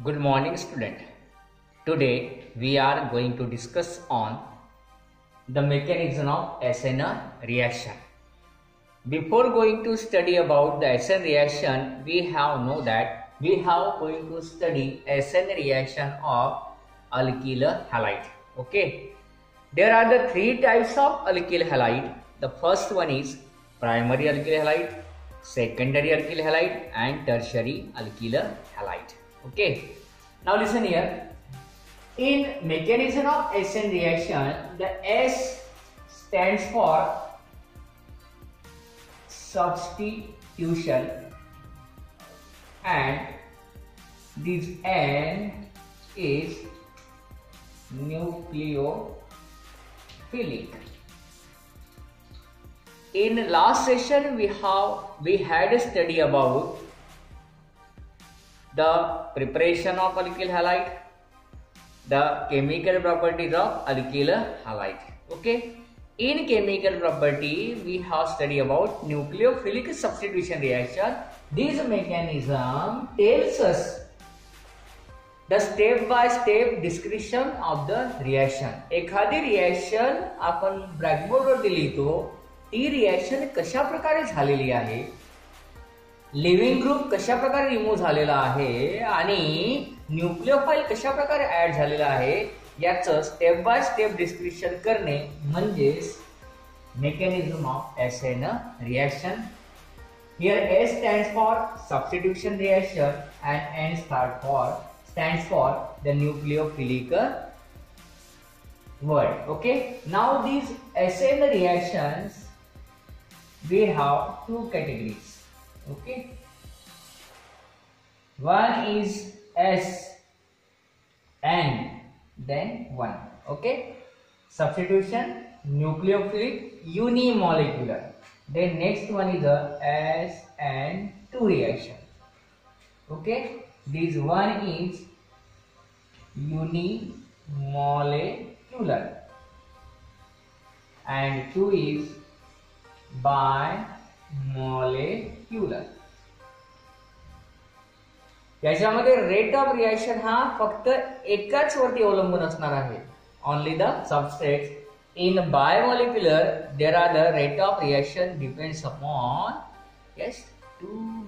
Good morning, student. Today we are going to discuss on the mechanism of SN reaction. Before going to study about the SN reaction, we have know that we have going to study SN reaction of alkyl halide. Okay, there are the three types of alkyl halide. The first one is primary alkyl halide, secondary alkyl halide, and tertiary alkyl halide. Okay, now listen here. In mechanism of SN reaction, the S stands for substitution and this N is nucleophilic. In last session we had a study about the preparation of alkyl halide, the chemical properties of alkyl halide. Okay, in chemical property we have study about nucleophilic substitution reaction. This mechanism tells us the step by step description of the reaction. एखादी reaction आपण blackboard वर लिहितो, ती reaction कशा प्रकारे झालेली आहे, living group कशा प्रकारे रिमूव्ह झालेला आहे आणि न्यूक्लियोफाइल कशा प्रकारे ऍड झालेला आहे याचं स्टेप बाय स्टेप डिस्क्रिप्शन करणे म्हणजेच mechanism of SN reaction. Here S stands for substitution reaction and N stands for the nucleophilic word. Okay, now these SN reactions we have two categories. Okay, one is S and then one. Okay, substitution nucleophilic unimolecular. Then next one is a SN2 reaction. Okay, this one is unimolecular and two is bimolecular. याच्यामध्ये rate of reaction हा फक्त एकाच वरती अवलंबून असणार आहे. Only the substrates. In bimolecular there are the rate of reaction depends upon two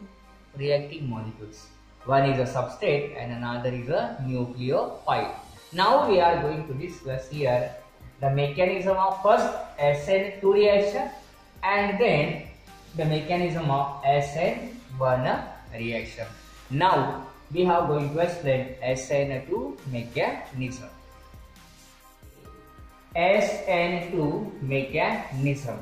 reacting molecules. One is a substrate and another is a nucleophile. Now we are going to discuss here the mechanism of first SN2 reaction and then the mechanism of SN1 reaction. Now we are going to explain SN2 mechanism. SN2 mechanism.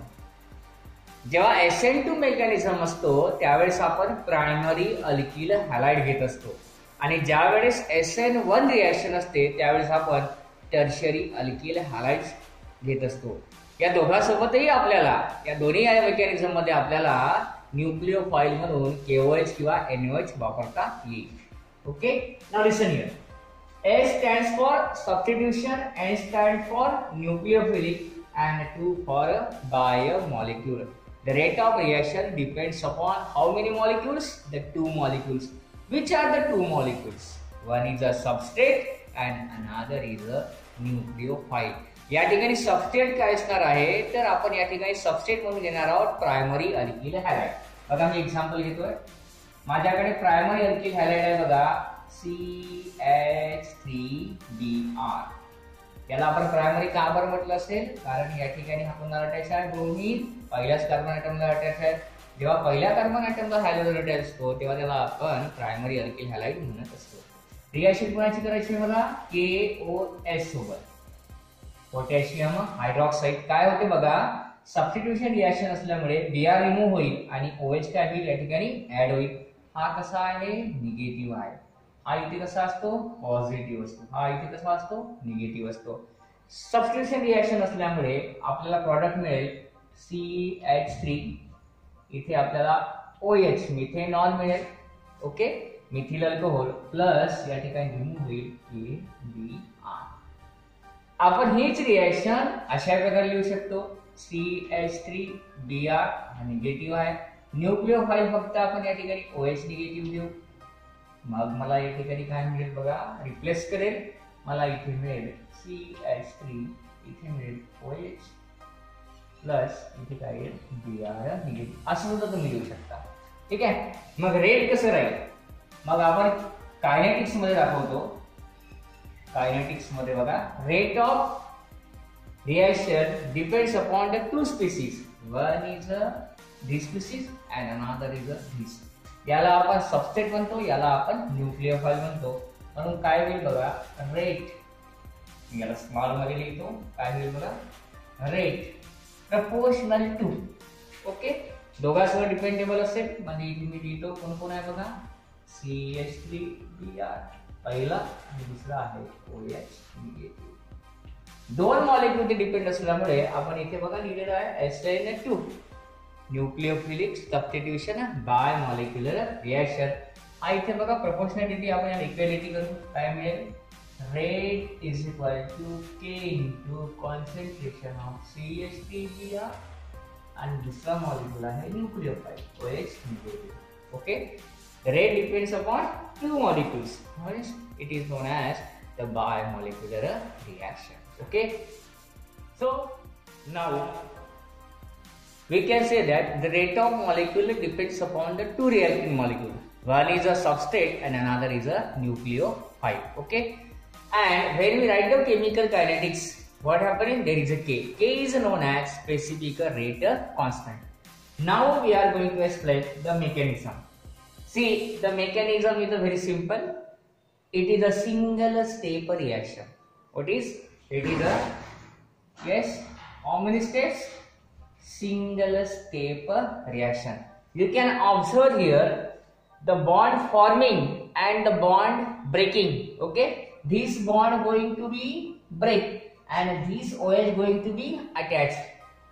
जेव्हा SN2 mechanism असतो त्यावेळेस आपण primary alkyl halide घेत असतो आणि ज्या वेळेस SN1 reaction असते त्यावेळेस आपण टर्शियरी अल्किल हॅलाइड्स घेत असतो. या दोघांसोबतही आपल्याला या दोन्ही मेकॅनिझम मध्ये आपल्याला न्यूक्लियोफाइल म्हणून KOH किंवा NOH वापरता येईल. Okay, now listen here. S stands for substitution, N stands for nucleophilic and 2 for biomolecular. The rate of reaction depends upon how many molecules? The two molecules. Which are the two molecules? One is a substrate and another is a nucleophile. या ठिकाणी substrate काय असणार आहे तर आपण या ठिकाणी substrate म्हणून घेणार आहोत प्रायमरी अल्किल हॅलाइड. बघा मी एक्झाम्पल घेतोय. माझ्याकडे प्रायमरी अल्किल हॅलाइड आहे बघा CH3Br. याला आपण प्रायमरी का बरं म्हटलं असेल कारण या ठिकाणी हा कोणाला अटॅच आहे ब्रोमीन पहिल्याच कार्बन ॲटमला अटॅच आहे. जेव्हा पहिल्या कार्बन ॲटमला हायड्रोजन अटॅच असतो तेव्हा त्याला आपण प्रायमरी अल्किल हॅलाइड म्हणत असतो. रिएक्शन कोणाची करायची बघा KOH सोबत पोटॅशियम हायड्रॉक्साईड. काय होते बघा सबस्टिट्यूशन रिएक्शन असल्यामुळे Br रिमूव्ह होईल आणि OH काय होईल या ठिकाणी ऍड होईल. हा कसा आहे निगेटिव्ह आहे, हा इथे कसा असतो पॉझिटिव्ह असतो, हा इथे कसा असतो निगेटिव्ह असतो. सबस्टिट्यूशन रिएक्शन असल्यामुळे आपल्याला प्रॉडक्ट मिळेल CH3, इथे आपल्याला OH मिथेनॉल मिळेल. ओके, मिथिल अल्कोहोल प्लस या ठिकाणी रिमूव्ह होईल KBr. आपण हीच रिएक्शन अशा प्रकारे लिहू शकतो CH3Br हा निगेटिव्ह आहे. न्यूक्लियोफाइल फक्त आपण या ठिकाणी OH निगेटिव्ह देऊ. मग मला या ठिकाणी काय मिळेल बघा, रिप्लेस करेल, मला इथे मिळेल CH3, इथे मिळेल OH प्लस इथे काय येईल Br निगेटिव्ह, असं सुद्धा तुम्ही लिहू शकता. ठीक आहे. मग रेट कसं राहील, मग आपण कायनेटिक्स मध्ये दाखवतो. कायनेटिक्स मध्ये बघा, rate of reaction depends upon the two species. One is this species and another is this. याला आपण सबस्ट्रेट म्हणतो, याला आपण न्यूक्लियोफाइल म्हणतो. म्हणून काय होईल बघा, रेट, याला स्मॉल मध्ये लिहितो, काय होईल बघा, रेट प्रपोर्शनल टू. ओके, दोघांसह डिपेंडेबल असेल म्हणजे इथे मी लिहितो कोण कोण आहे बघा, CH3Br पहिला आणि दुसरा आहे OH निगेटिव्ह. दोन मॉलिक्यूल डिपेंड असल्यामुळे आपण इथे बघा लिहिलेलं आहे SN2, nucleophilic substitution by molecular reaction. हा इथे बघा प्रोपोर्शनॅलिटी, आपण याला इक्वॅलिटी करू, काय मिळेल, rate is equal to K into concentration of CH3Br आणि दुसरा मॉलिक्यूल आहे nucleophile OH negative. Okay, rate depends upon two molecules, it is known as the bimolecular reaction. Okay, so now we can say that the rate of molecule depends upon the two reacting molecules. One is a substrate and another is a nucleophile. Okay, and when we write the chemical kinetics, what happens? There is a K. K is known as specific rate constant. Now we are going to explain the mechanism. See, the mechanism is very simple. It is a single step reaction. What is it? Is a, yes, how many steps? Single step reaction. You can observe here the bond forming and the bond breaking. Okay, this bond going to be break and this OH going to be attached.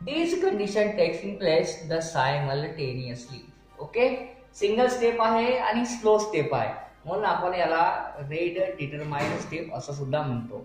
This condition takes in place the simultaneously. Okay, single step आहे आणि slow step आहे, म्हणून आपण याला rate determine step असं सुद्धा म्हणतो.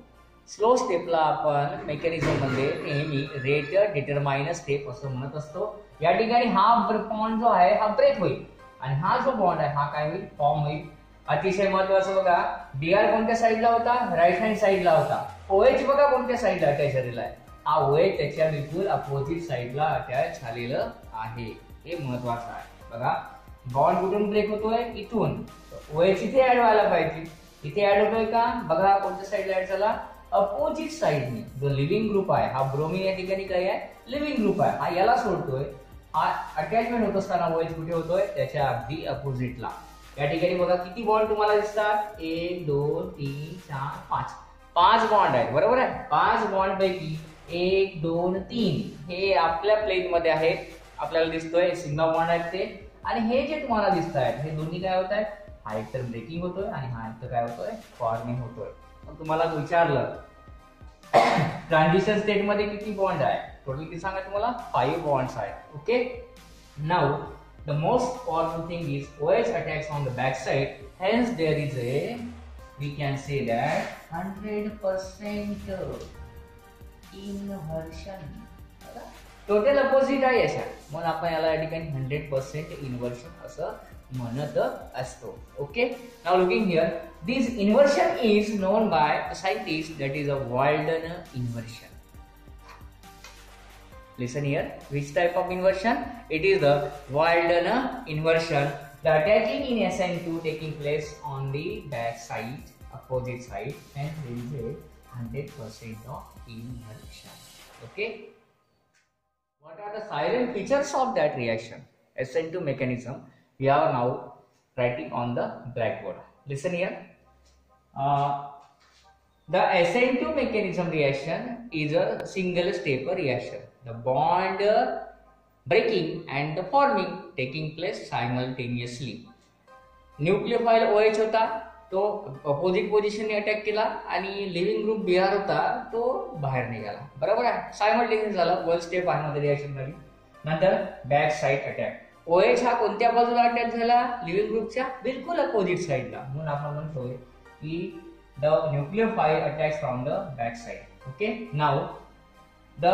Slow स्टेपला आपण मेकॅनिझम मध्ये नेहमी रेट डिटरमाइन स्टेप असं म्हणत असतो. या ठिकाणी हा बॉन्ड जो आहे हा ब्रेक होईल आणि हा जो बॉन्ड आहे हा काय होईल, फॉर्म होईल. अतिशय महत्वाचं बघा, Br कोणत्या साईडला होता, राईट हँड साईडला होता. OH बघा कोणत्या साईडला अटॅच झालेला आहे, हा OH त्याच्या बिलकुल अपोजिट साईडला अटॅच झालेलं आहे. हे महत्वाचं आहे. बघा, बॉन्ड कुठून ब्रेक होतोय, इथून. OH इथे ऍड व्हायला पाहिजे, इथे ऍड होतोय का, बघा कोणत्या साईडला ऍड झाला, अपोजिट साइडने. जो लिव्हिंग ग्रुप आहे हा ब्रोमीन या ठिकाणी काय आहे, लिव्हिंग ग्रुप आहे, हा याला सोडतोय. हा अटॅचमेंट होत असताना OH कुठे होतोय, त्याच्या अगदी अपोजिटला. या ठिकाणी बघा किती बॉन्ड तुम्हाला दिसतात, 1 2 3 4 5, 5 बॉन्ड आहेत, बरोबर आहे. 5 बॉन्ड पैकी 1 2 3 हे आपल्या प्लेन मध्ये आहेत, आपल्याला दिसतोय सिग्मा बॉन्ड आहेत ते. आणि हे जे तुम्हाला दिसत आहेत हे दोन्ही काय होत आहेत, हा एक तर ब्रेकिंग होतोय आणि हा एक तर काय होतोय, फॉर्मिंग होतोय. तुम्हाला विचारलं ट्रान्झिशन स्टेट मध्ये किती बॉन्ड आहे, टोटल किती सांगा तुम्हाला, 5 बॉन्ड्स आहेत. Okay, now the most powerful thing is OH attacks on the back side, hence there is a, we can say that 100% inversion. Total opposite आहे याच्या, म्हणून आपण याला या ठिकाणी 100% इन्व्हर्शन असं म्हणत असतो. Okay, now looking here, this inversion is known by a scientist, that is a Walden inversion. Listen here, which type of inversion? It is the Walden inversion. The attaching in SN2 taking place on the back side, opposite side, and there is a 100% of inversion. Okay, what are the silent features of that reaction, SN2 mechanism? We are now writing on the blackboard. Listen here. The SN2 mechanism reaction is a single step reaction. The bond breaking and the forming taking place simultaneously. Nucleophile OH होता, तो opposite पोझिशनने attack केला आणि living group Br होता, तो बाहेर निघाला. बरोबर आहे, सायमल्टेनियस झाला, वन स्टेप आहे मध्ये रिएक्शन झाली. नंतर बॅक साइड अटॅक. OH हा कोणत्या बाजूला अटॅक झाला, लिव्हिंग ग्रुपच्या बिलकुल अपोजिट साइडला, म्हणून आपण म्हणतोय की the nucleophile attacks from the back side. Okay, now the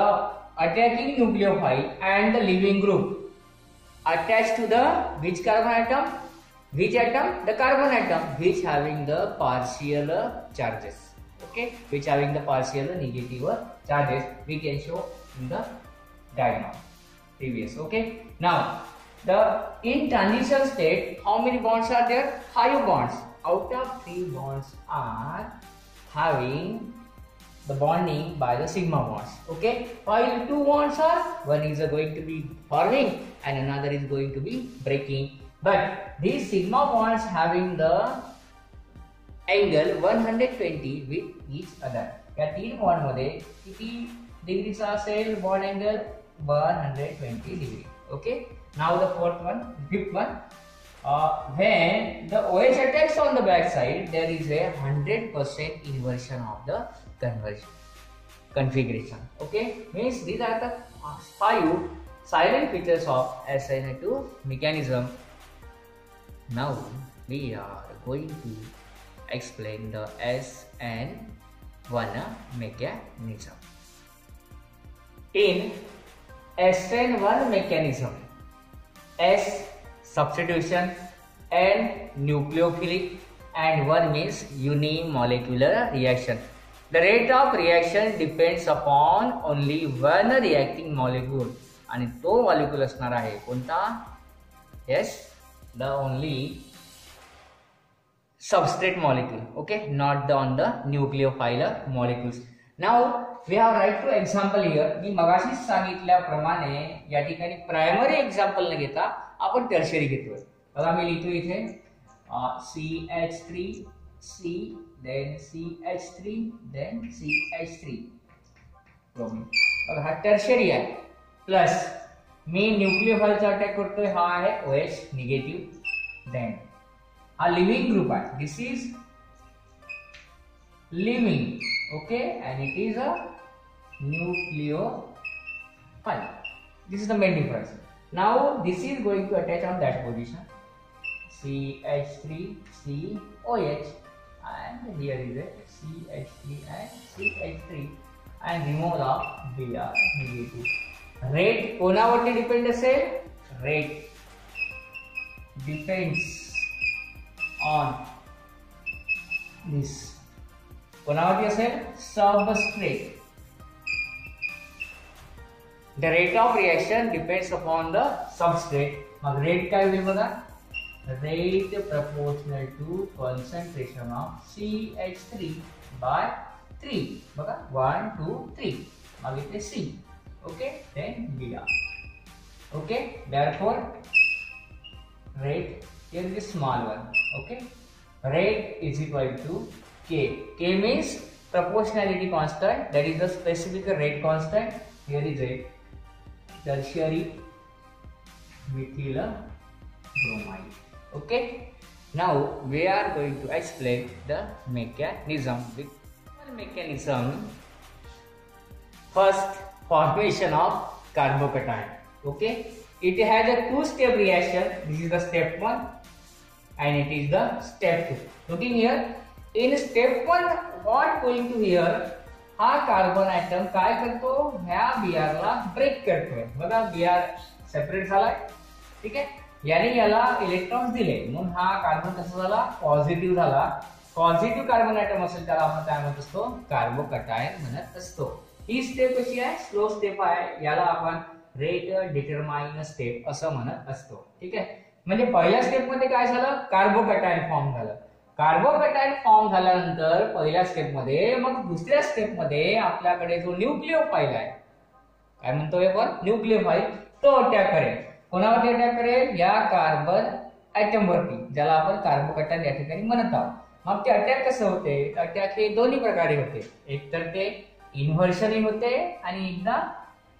attacking nucleophile and the living group attached to the which carbon atom, Which atom? The carbon atom, which having the partial charges. Okay, which having the partial negative charges. We can show in the diagram previous. Okay, now in transition state, how many bonds are there? 5 bonds. Out of 3 bonds are having the bonding by the sigma bonds. Okay, while 2 bonds are, one is going to be forming and another is going to be breaking. But these sigma bonds having the angle 120 with each other. या 3 bond मध्ये किती डिग्रीचा असेल bond angle? 120 degree. Okay, now the fifth one. When the OH attacks on the back side, there is a 100% inversion of the configuration. Okay, means these are the 5 silent features of SN2 mechanism. Now we are going to explain the SN1 mechanism. In SN1 mechanism, S substitution, N nucleophilic, and 1 means unimolecular reaction. The rate of reaction depends upon only one reacting molecule. आणि तो molecule असणार आहे कोणता? Yes, the only substrate molecule. Okay, not on the nucleophile molecules. Now we have right to example here. मी मगाशीच सांगितल्याप्रमाणे या ठिकाणी primary example न घेता आपण टर्शरी घेतोय. बघा मी लिहितो इथे CH3 C then CH3 then CH3 bromine. बघा हा टर्शरी आहे. प्लस मी न्यूक्लियोफाइलचा अटॅक करतोय, हा आहे OH निगेटिव्ह. देन हा लिव्हिंग ग्रुप आहे. This is living. Okay, and it is a nucleophile. This is the main difference. Now this is going to attach on that position, CH3 COH, and here is a CH3 and CH3, and remove the Br negative. Rate कोणावरती depend असेल? Rate depends on this. कोणावरती असेल? Substrate. The rate of reaction depends upon the substrate. Mug rate काय होईल बघा? Rate proportional to concentration of CH3 by 3. बघा 1 2 3. मग इथे C. Okay, then Br. Okay, therefore rate, here is the small one. Okay, rate is equal to K. K means proportionality constant, that is the specific rate constant. Here is a tertiary methyl bromide. Okay, now we are going to explain the mechanism. First, formation of carbocation. Okay, it has a 2-step reaction. This is the step 1 and it is the step 2. Looking here, in step 1 what going to here, हा carbon atom काय करतो? ह्या Br ला break करतोय. बघा Br separate झालाय. ठीक आहे, याने याला इलेक्ट्रॉन्स दिले म्हणून हा कार्बन कसा झाला? पॉझिटिव्ह झाला. पॉझिटिव्ह कार्बन ॲटम असेल त्याला आपण काय म्हणत असतो? कार्बोकटायन म्हणत असतो. ही स्टेप कशी आहे? स्लो स्टेप आहे. याला आपण रेट डिटरमाइन स्टेप असं म्हणत असतो. ठीक आहे, म्हणजे पहिल्या स्टेप मध्ये काय झालं? कार्बोकटायन फॉर्म झालं. कार्बोकटायन फॉर्म झाल्यानंतर पहिल्या स्टेप मध्ये, मग दुसऱ्या स्टेप मध्ये आपल्याकडे जो न्यूक्लियोफाइल आहे, काय म्हणतोय आपण? न्यूक्लियोफाइल, तो अटॅक करेल. कोणावरती अटॅक करेल? या कार्बन ॲटम वरती, ज्याला आपण कार्बोकटायन या ठिकाणी म्हणत आहोत. मग ते अटॅक कसं होते? अटॅक हे दोन्ही प्रकारे होते. एक तर ते इन्व्हर्शनही होते आणि एकदा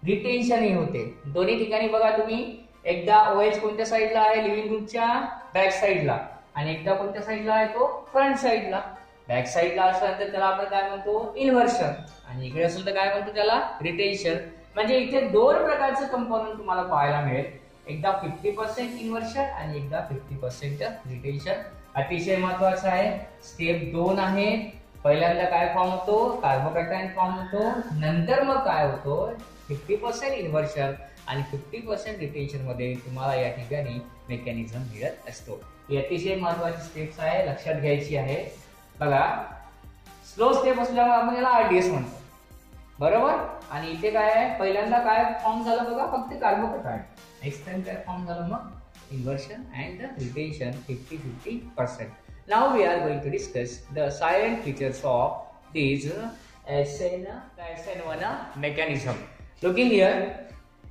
रिटेन्शनही होते. दोन्ही ठिकाणी बघा तुम्ही, एकदा OH कोणत्या साईडला आहे? लिव्हिंग ग्रुपच्या बॅक साईडला, आणि एकदा कोणत्या साईडला आहे? तो फ्रंट साईडला. बॅक साईडला असेल तर त्याला आपण काय म्हणतो? इन्व्हर्शन, आणि इकडे असेल तर काय म्हणतो त्याला? रिटेन्शन. म्हणजे इथे 2 प्रकारचे कंपोनंट तुम्हाला पाहायला मिळेल. एकदा 50% इन्व्हर्शन आणि एकदा 50% रिटेन्शन. अतिशय महत्वाचं आहे. स्टेप 2 आहे. पहिल्यांदा काय फॉर्म होतो? कार्बोकटायन फॉर्म होतो. नंतर मग काय होतो? 50% इन्व्हर्शन आणि 50% रिटेन्शन मध्ये तुम्हाला या ठिकाणी मेकॅनिझम मिळत असतो. ही अतिशय महत्वाची स्टेप्स आहे, लक्षात घ्यायची आहे. बघा स्लो स्टेप असल्यामुळे आपण याला RDS म्हणतो, बरोबर. आणि इथे काय आहे, पहिल्यांदा काय फॉर्म झालं बघा, फक्त कार्बोकटायन. नेक्स्ट टाइम काय फॉर्म झालं मग inversion and retention 50-50%. Now we are going to discuss the salient features of this SN1 mechanism. Looking here,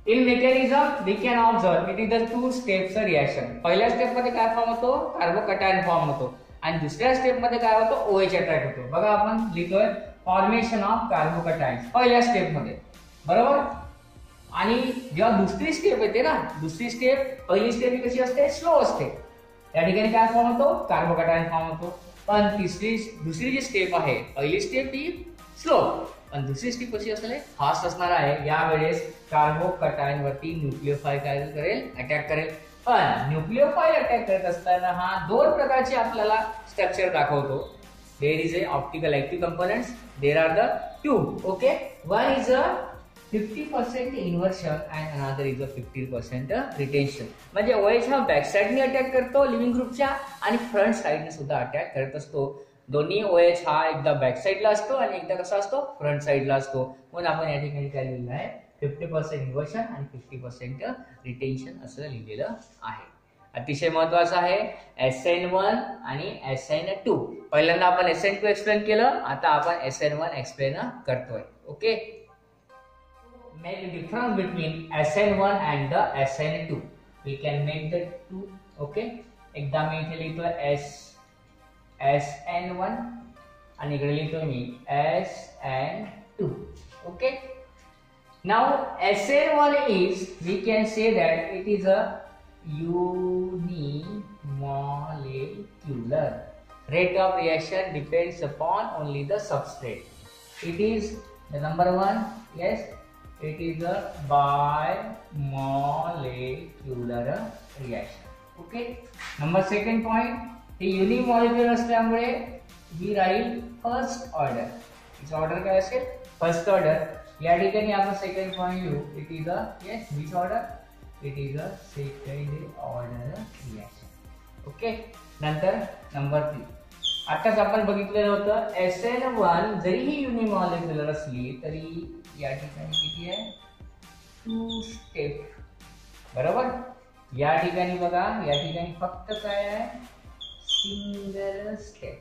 in mechanism we can observe it is the two steps reaction. पहिल्या step मध्ये काय form होतो, carbocation form होतो, आणि दुसऱ्या step मध्ये काय होतो, OH अटॅक होतो. बघा आपण लिहितोय फॉर्मेशन ऑफ कार्बोकटायन पहिल्या स्टेप मध्ये, बरोबर. आणि जेव्हा दुसरी स्टेप येते ना, दुसरी स्टेप, पहिली स्टेप कशी असते, स्लो असते. त्या ठिकाणी काय फॉर्म होतो, कार्बोकटायन फॉर्म होतो. पण दुसरी जी स्टेप आहे, पहिली स्टेप ही स्लो, पण दुसरी स्टेप कशी असते, फास्ट असणार आहे. यावेळेस कार्बोकटायन वरती न्यूक्लियोफाइल काय करेल, अटॅक करेल. पण न्यूक्लियोफाइल अटॅक करत असताना हा दोन प्रकारचे आपल्याला स्ट्रक्चर दाखवतो. There is a optical active components, there are the two. Okay, one is a 50% inversion and another is a 50% retention. म्हणजे OH हा बॅक साइडने अटॅक करतो लिव्हिंग ग्रुपच्या, आणि फ्रंट साइडने सुद्धा अटॅक करत असतो. दोन्ही OH हा एकदा बॅक साइडला असतो आणि एकदा कसा असतो, फ्रंट साइडला असतो. म्हणून आपण या ठिकाणी काय लिहिलं आहे, 50% इन्व्हर्शन आणि 50% रिटेन्शन असं लिहिलेलं आहे. अतिशय महत्वाचं आहे SN1 आणि SN2. पहिल्यांदा आपण SN2 एक्सप्लेन केलं, आता आपण SN1 एक्सप्लेन करतोय. Okay, make the difference between SN1 and the SN2. We can make the two. Okay, एकदा मी इथे लिहितोय SN1 आणि इकडे लिहितोय मी SN2. Okay, now SN1 is, we can say that it is a unimolecular. Rate of reaction depends upon only the substrate. It is the number one, yes, it is a bimolecular reaction. Okay, number second point, हे युनिमॉलिक्युलर असल्यामुळे ही राहील first order. हिचा order काय असेल, first order. या ठिकाणी आपण second point लिहू, it is a, yes, which order, it is a second order reaction. Okay, नंतर number 3, आताच आपण बघितलेलं होतं SN1 जरी ही युनिमॉलिक्युलर असली तरी या ठिकाणी किती आहे, 2 स्टेप, बरोबर. या ठिकाणी बघा, या ठिकाणी फक्त काय आहे, single step.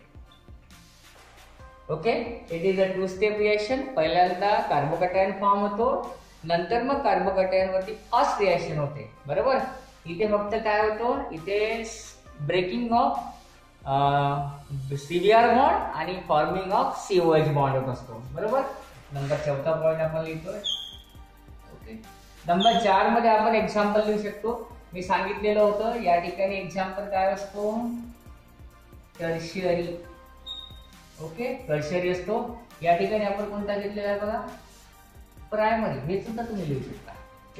Okay, it is a 2 step reaction. पहिल्यांदा कार्बोकटायन फॉर्म होतो, नंतर मग कार्बोकटायन वरती फास्ट रिएक्शन होते, बरोबर. इथे फक्त काय होतो, इथे ब्रेकिंग ऑफ CBr बॉन्ड आणि फॉर्मिंग ऑफ COH बॉन्ड होत असतो, बरोबर. नंबर 4 पॉइंट आपण लिहितोय. ओके, नंबर 4 मध्ये आपण एक्झाम्पल लिहू शकतो. मी सांगितलेलं होतं या ठिकाणी एक्झाम्पल काय असतो, टर्शियरी. ओके, टर्शियरी असतो. या ठिकाणी आपण कोणता घेतलेला आहे बघा, प्रायमरी. हे सुद्धा तुम्ही लिहू शकता.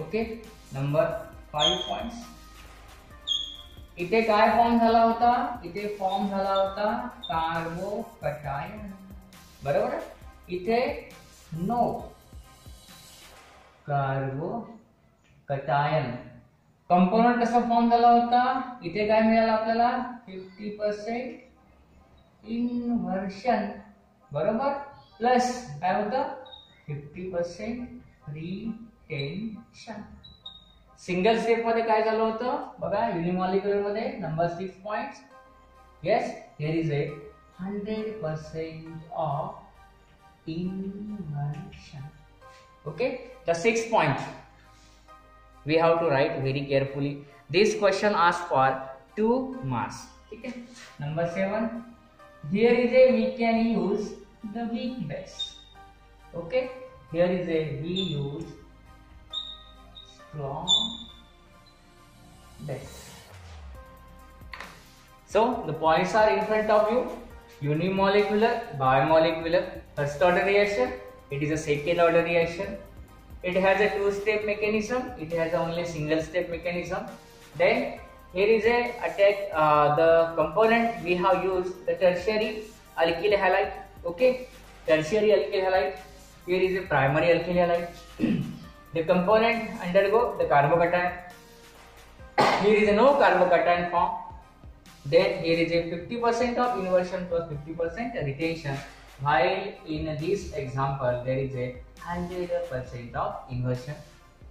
Okay, number 5 points. इथे काय फॉर्म झाला होता, इथे फॉर्म झाला होता कार्बोकटायन, बरोबर. इथे नो कार्बोकटायन. कंपोनंट कसा फॉर्म झाला होता, इथे काय मिळालं आपल्याला, 50% इन्व्हर्शन, बरोबर, प्लस काय होतं, 50% रिटेन्शन. सिंगल स्टेप मध्ये काय झालं होतं बघा, युनिमॉलिक्युलर मध्ये number 6 points. Yes, here is a 100% of inversion. Okay, the 6th point we have to write very carefully. This question asks for 2 marks. Okay, number 7, here is a, we can use the weak base. Okay, here is a, we use strong base. So the points are in front of you. Unimolecular, bimolecular, first order reaction. It is a second order reaction. It has a 2-step mechanism. It has only single step mechanism. Then here is a attack. The component we have used the tertiary alkyl halide. Okay, tertiary alkyl halide. Here is a primary alkyl halide. The component undergo the carbocation. Here is a no carbocation form. Then here is a 50% of inversion plus 50% retention, while in this example there is a 100% of inversion.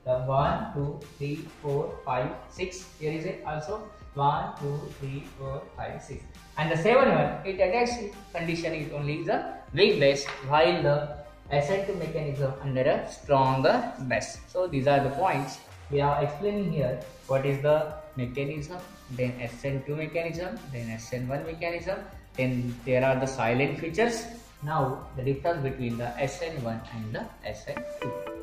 The 1, 2, 3, 4, 5, 6. Here is it also 1, 2, 3, 4, 5, 6. And the 7 one, it attacks condition is only the weak base, while the SN2 mechanism under a stronger base. So these are the points we are explaining here. What is the mechanism, then SN2 mechanism, then SN1 mechanism, then there are the silent features. Now the difference between the SN1 and the SN2.